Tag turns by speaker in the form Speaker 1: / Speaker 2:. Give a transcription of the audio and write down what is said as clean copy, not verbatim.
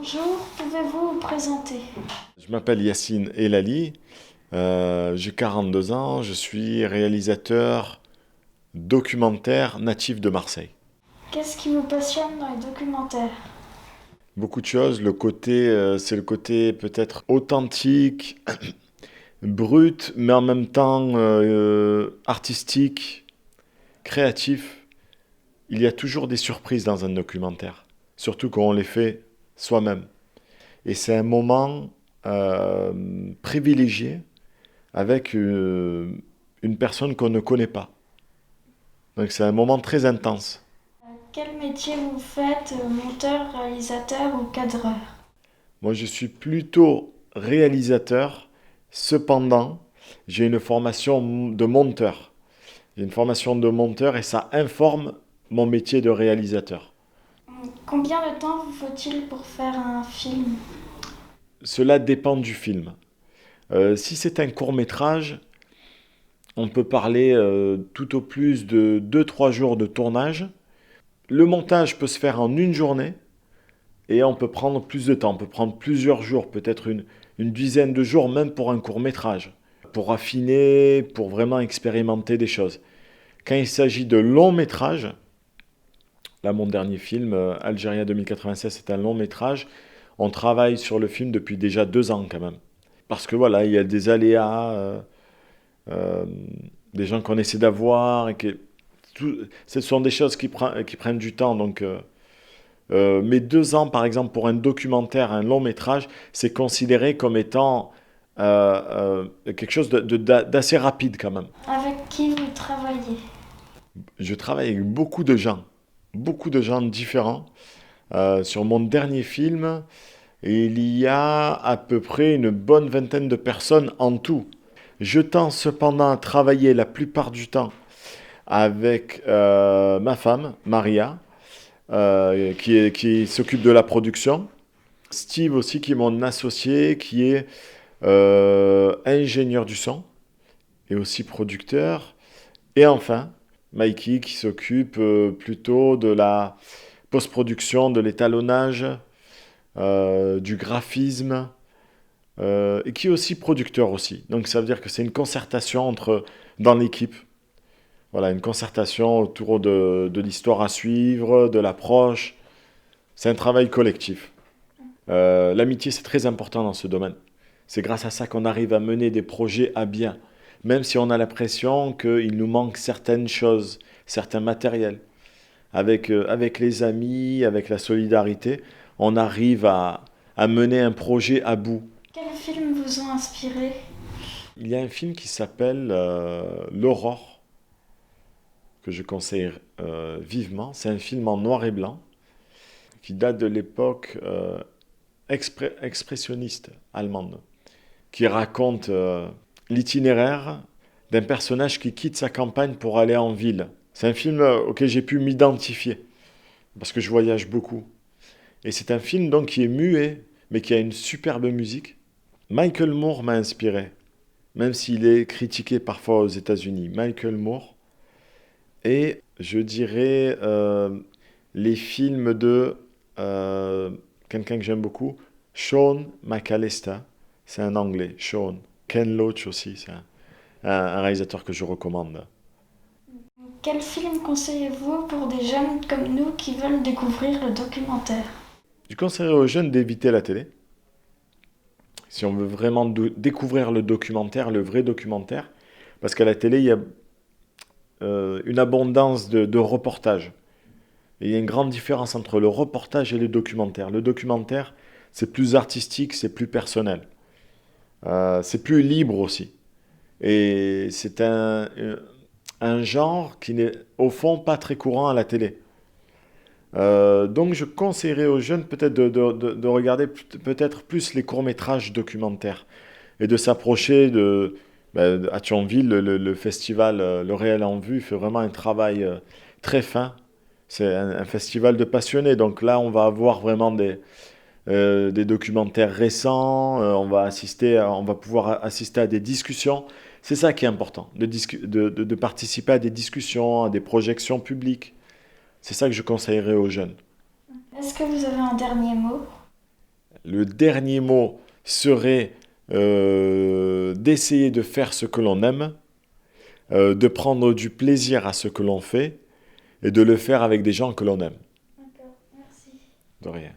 Speaker 1: Bonjour, pouvez-vous vous présenter?
Speaker 2: Je m'appelle Yacine Elali, j'ai 42 ans, je suis réalisateur documentaire natif de Marseille.
Speaker 1: Qu'est-ce qui vous passionne dans les documentaires?
Speaker 2: Beaucoup de choses, c'est le côté peut-être authentique, brut, mais en même temps artistique, créatif. Il y a toujours des surprises dans un documentaire, surtout quand on les fait soi-même. Et c'est un moment privilégié avec une personne qu'on ne connaît pas. Donc c'est un moment très intense.
Speaker 1: Quel métier vous faites, monteur, réalisateur ou cadreur?
Speaker 2: Moi je suis plutôt réalisateur, cependant j'ai une formation de monteur. J'ai une formation de monteur et ça informe mon métier de réalisateur.
Speaker 1: Combien de temps vous faut-il pour faire un film?
Speaker 2: Cela dépend du film. Si c'est un court métrage, on peut parler tout au plus de 2 3 jours de tournage. Le montage peut se faire en une journée. Et on peut prendre plus de temps, on peut prendre plusieurs jours, peut-être une dizaine de jours, même pour un court métrage, pour affiner, pour vraiment expérimenter des choses. Quand il s'agit de longs métrages, là mon dernier film, Algérie 2096, c'est un long métrage, on travaille sur le film depuis déjà 2 ans quand même. Parce que voilà, il y a des aléas, euh, des gens qu'on essaie d'avoir, ce sont des choses qui prennent du temps, donc mais 2 ans, par exemple, pour un documentaire, un long métrage, c'est considéré comme étant quelque chose d'assez rapide quand même.
Speaker 1: Avec qui vous travaillez?
Speaker 2: Je travaille avec beaucoup de gens différents. Sur mon dernier film, il y a à peu près une bonne vingtaine de personnes en tout. Je tends cependant à travailler la plupart du temps avec ma femme, Maria, qui s'occupe de la production. Steve aussi, qui est mon associé, qui est ingénieur du son et aussi producteur. Et enfin, Mikey, qui s'occupe plutôt de la post-production, de l'étalonnage, du graphisme, et qui est aussi producteur aussi. Donc ça veut dire que c'est une concertation dans l'équipe. Voilà, une concertation autour de l'histoire à suivre, de l'approche. C'est un travail collectif. L'amitié, c'est très important dans ce domaine. C'est grâce à ça qu'on arrive à mener des projets à bien, même si on a l'impression qu'il nous manque certaines choses, certains matériels. Avec les amis, avec la solidarité, on arrive à mener un projet à bout.
Speaker 1: Quels films vous ont inspiré?
Speaker 2: Il y a un film qui s'appelle L'Aurore, que je conseille vivement. C'est un film en noir et blanc, qui date de l'époque expressionniste allemande, qui raconte l'itinéraire d'un personnage qui quitte sa campagne pour aller en ville. C'est un film auquel j'ai pu m'identifier, parce que je voyage beaucoup. Et c'est un film donc qui est muet, mais qui a une superbe musique. Michael Moore m'a inspiré, même s'il est critiqué parfois aux États-Unis. Michael Moore. Et je dirais les films de quelqu'un que j'aime beaucoup, Sean McAllister. C'est un anglais, Sean. Ken Loach aussi, c'est un réalisateur que je recommande.
Speaker 1: Quel film conseillez-vous pour des jeunes comme nous qui veulent découvrir le documentaire?
Speaker 2: Je conseillerais aux jeunes d'éviter la télé. Si on veut vraiment découvrir le documentaire, le vrai documentaire, parce qu'à la télé, il y a une abondance de reportages. Et il y a une grande différence entre le reportage et le documentaire. Le documentaire, c'est plus artistique, c'est plus personnel. C'est plus libre aussi. Et c'est un genre qui n'est au fond pas très courant à la télé. Donc je conseillerais aux jeunes peut-être de regarder peut-être plus les courts-métrages documentaires et de s'approcher à Thionville, le festival Le Réel en Vue fait vraiment un travail très fin. C'est un festival de passionnés. Donc là, on va avoir vraiment des documentaires récents. On va pouvoir assister à des discussions. C'est ça qui est important, de participer à des discussions, à des projections publiques. C'est ça que je conseillerais aux jeunes.
Speaker 1: Est-ce que vous avez un dernier mot?
Speaker 2: Le dernier mot serait d'essayer de faire ce que l'on aime, de prendre du plaisir à ce que l'on fait et de le faire avec des gens que l'on aime.
Speaker 1: D'accord, merci.
Speaker 2: De rien.